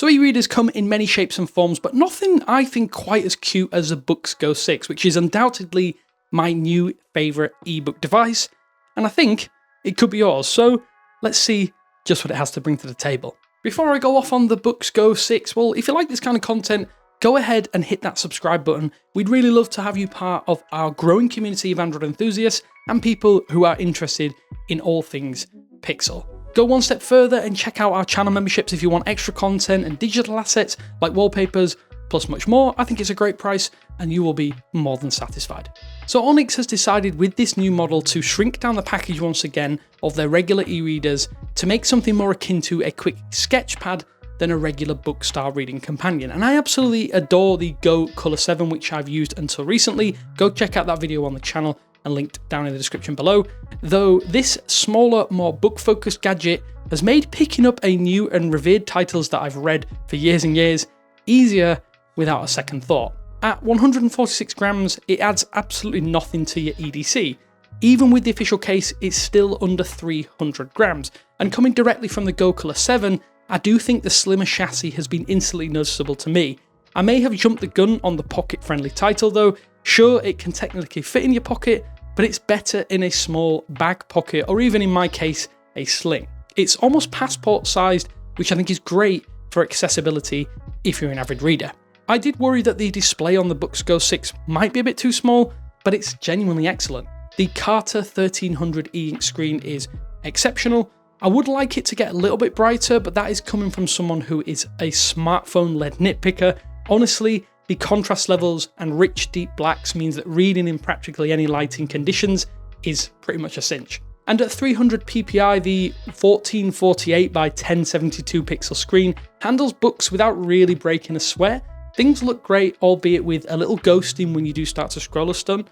So e-readers come in many shapes and forms, but nothing I think quite as cute as the Boox Go 6, which is undoubtedly my new favourite ebook device, and I think it could be yours, so let's see just what it has to bring to the table. Before I go off on the Boox Go 6, well, if you like this kind of content, go ahead and hit that subscribe button. We'd really love to have you part of our growing community of Android enthusiasts and people who are interested in all things Pixel. Go one step further and check out our channel memberships if you want extra content and digital assets like wallpapers, plus much more. I think it's a great price and you will be more than satisfied. So Onyx has decided with this new model to shrink down the package once again of their regular e-readers to make something more akin to a quick sketch pad than a regular book style reading companion. And I absolutely adore the Go Color 7, which I've used until recently. Go check out that video on the channel and linked down in the description below. Though this smaller, more book-focused gadget has made picking up a new and revered titles that I've read for years and years easier without a second thought. At 146 grams, it adds absolutely nothing to your EDC. Even with the official case, it's still under 300 grams. And coming directly from the Go Color 7, I do think the slimmer chassis has been instantly noticeable to me. I may have jumped the gun on the pocket-friendly title though. Sure, it can technically fit in your pocket, but it's better in a small bag pocket, or even in my case, a sling. It's almost passport-sized, which I think is great for accessibility if you're an avid reader. I did worry that the display on the Boox Go 6 might be a bit too small, but it's genuinely excellent. The Carter 1300 e-ink screen is exceptional. I would like it to get a little bit brighter, but that is coming from someone who is a smartphone-led nitpicker. Honestly, the contrast levels and rich deep blacks means that reading in practically any lighting conditions is pretty much a cinch. And at 300 ppi, the 1448 by 1072 pixel screen handles books without really breaking a sweat. Things look great, albeit with a little ghosting when you do start to scroll a stun.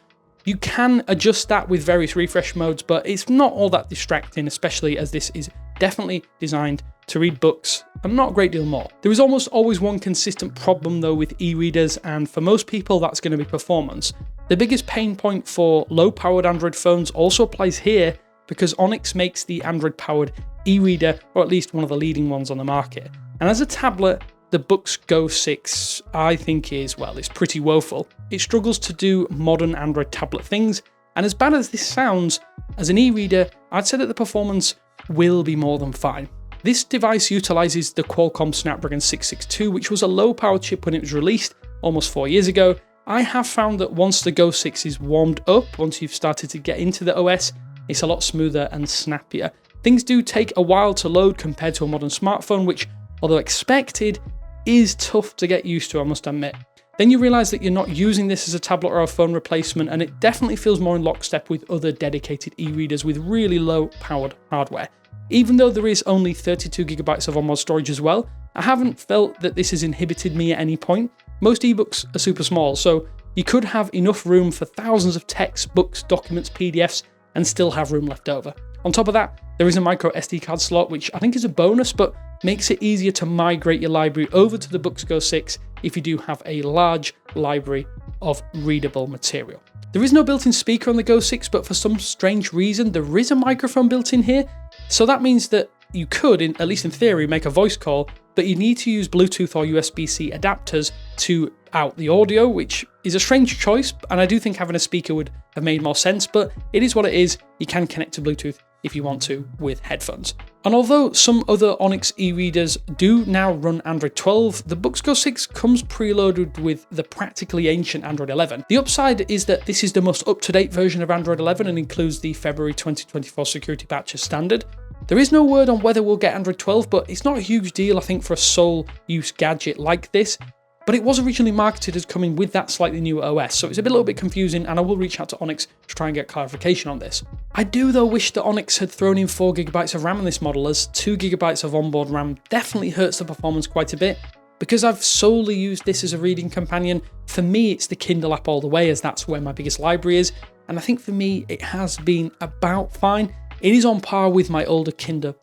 You can adjust that with various refresh modes, but it's not all that distracting, especially as this is definitely designed to read books and not a great deal more. There is almost always one consistent problem though with e-readers, and for most people that's going to be performance. The biggest pain point for low-powered Android phones also applies here because Onyx makes the Android-powered e-reader, or at least one of the leading ones on the market. And as a tablet, the Boox Go 6 I think is, well, it's pretty woeful. It struggles to do modern Android tablet things, and as bad as this sounds, as an e-reader, I'd say that the performance will be more than fine. This device utilizes the Qualcomm Snapdragon 662, which was a low-powered chip when it was released almost 4 years ago. I have found that once the Go 6 is warmed up, once you've started to get into the OS, it's a lot smoother and snappier. Things do take a while to load compared to a modern smartphone, which, although expected, is tough to get used to, I must admit. Then you realise that you're not using this as a tablet or a phone replacement, and it definitely feels more in lockstep with other dedicated e-readers with really low-powered hardware. Even though there is only 32GB of onboard storage as well, I haven't felt that this has inhibited me at any point. Most ebooks are super small, so you could have enough room for thousands of texts, books, documents, PDFs, and still have room left over. On top of that, there is a micro SD card slot, which I think is a bonus, but makes it easier to migrate your library over to the Boox Go 6 if you do have a large library of readable material. There is no built-in speaker on the Go 6, but for some strange reason, there is a microphone built in here. So that means that you could, at least in theory, make a voice call, but you need to use Bluetooth or USB-C adapters to out the audio, which is a strange choice, and I do think having a speaker would have made more sense, but it is what it is. You can connect to Bluetooth if you want to with headphones. And although some other Onyx e-readers do now run Android 12, the Boox Go 6 comes preloaded with the practically ancient Android 11. The upside is that this is the most up-to-date version of Android 11 and includes the February 2024 security patch as standard. There is no word on whether we'll get Android 12, but it's not a huge deal, I think, for a sole-use gadget like this. But it was originally marketed as coming with that slightly newer OS, so it's a little bit confusing, and I will reach out to Onyx to try and get clarification on this. I do though wish that Onyx had thrown in 4GB of RAM in this model, as 2GB of onboard RAM definitely hurts the performance quite a bit. Because I've solely used this as a reading companion, for me it's the Kindle app all the way, as that's where my biggest library is, and I think for me it has been about fine. It is on par with my older Kindle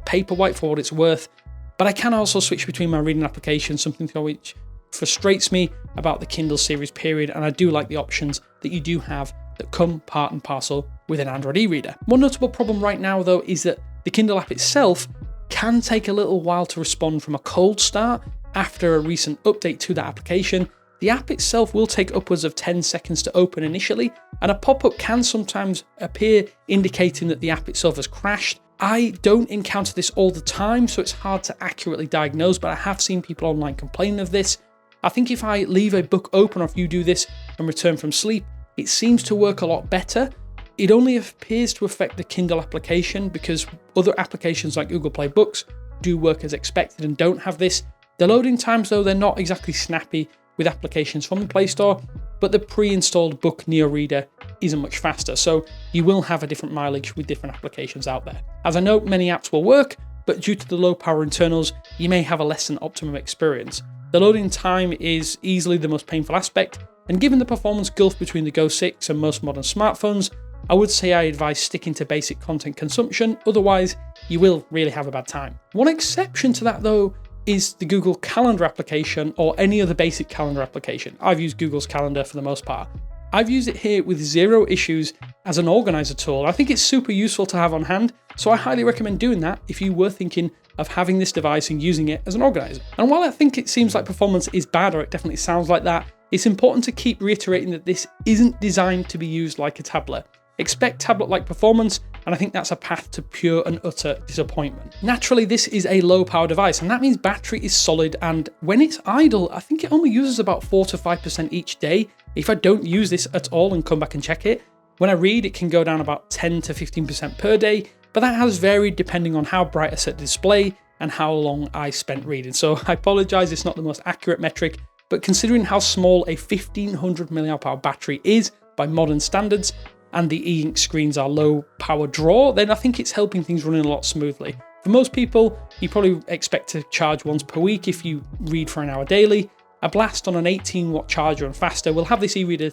Paperwhite for what it's worth, but I can also switch between my reading applications, something which frustrates me about the Kindle series period, and I do like the options that you do have that come part and parcel with an Android e-reader. One notable problem right now though is that the Kindle app itself can take a little while to respond from a cold start after a recent update to that application. The app itself will take upwards of 10 seconds to open initially, and a pop-up can sometimes appear indicating that the app itself has crashed. I don't encounter this all the time, so it's hard to accurately diagnose, but I have seen people online complaining of this. I think if I leave a book open, or if you do this and return from sleep, it seems to work a lot better. It only appears to affect the Kindle application because other applications like Google Play Books do work as expected and don't have this. The loading times, though, they're not exactly snappy with applications from the Play Store, but the pre-installed Book Neo reader isn't much faster, so you will have a different mileage with different applications out there. As I know, many apps will work, but due to the low power internals, you may have a less than optimum experience. The loading time is easily the most painful aspect, and given the performance gulf between the Go 6 and most modern smartphones, I would say I advise sticking to basic content consumption, otherwise you will really have a bad time. One exception to that, though, is the Google Calendar application or any other basic calendar application. I've used Google's Calendar for the most part. I've used it here with zero issues as an organizer tool. I think it's super useful to have on hand, so I highly recommend doing that if you were thinking of having this device and using it as an organizer. And while I think it seems like performance is bad, or it definitely sounds like that, it's important to keep reiterating that this isn't designed to be used like a tablet. Expect tablet-like performance, and I think that's a path to pure and utter disappointment. Naturally, this is a low-power device, and that means battery is solid, and when it's idle, I think it only uses about 4 to 5% each day. If I don't use this at all and come back and check it, when I read, it can go down about 10 to 15% per day, but that has varied depending on how bright I set the display and how long I spent reading. So I apologize, it's not the most accurate metric, but considering how small a 1500 mAh battery is by modern standards, and the e-ink screens are low power draw, then I think it's helping things running a lot smoothly. For most people, you probably expect to charge once per week if you read for an hour daily. A blast on an 18-watt charger and faster will have this e-reader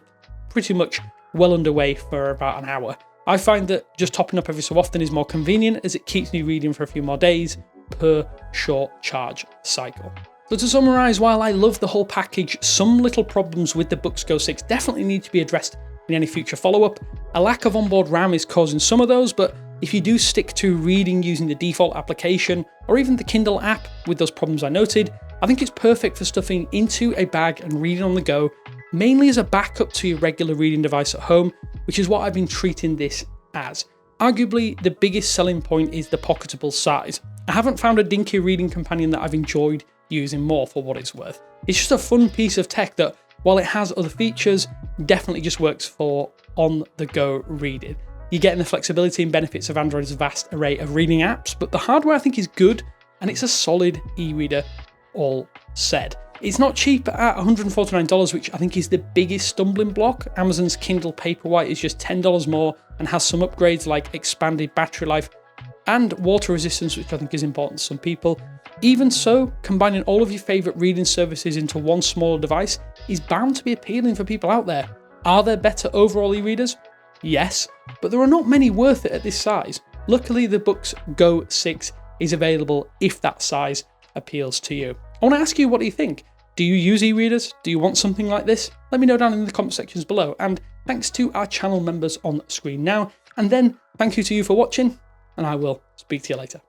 pretty much well underway for about an hour. I find that just topping up every so often is more convenient, as it keeps me reading for a few more days per short charge cycle. So to summarise, while I love the whole package, some little problems with the Boox Go 6 definitely need to be addressed in any future follow-up. A lack of onboard RAM is causing some of those, but if you do stick to reading using the default application or even the Kindle app with those problems I noted, I think it's perfect for stuffing into a bag and reading on the go, mainly as a backup to your regular reading device at home, which is what I've been treating this as. Arguably, the biggest selling point is the pocketable size. I haven't found a dinky reading companion that I've enjoyed using more for what it's worth. It's just a fun piece of tech that, while it has other features, definitely just works for on-the-go reading. You're getting the flexibility and benefits of Android's vast array of reading apps, but the hardware I think is good, and it's a solid e-reader all said. It's not cheap at $149, which I think is the biggest stumbling block. Amazon's Kindle Paperwhite is just $10 more and has some upgrades like expanded battery life and water resistance, which I think is important to some people. Even so, combining all of your favourite reading services into one smaller device is bound to be appealing for people out there. Are there better overall e-readers? Yes, but there are not many worth it at this size. Luckily, the Boox Go 6 is available if that size appeals to you. I want to ask you, what do you think? Do you use e-readers? Do you want something like this? Let me know down in the comment sections below, and thanks to our channel members on screen now, and then thank you to you for watching, and I will speak to you later.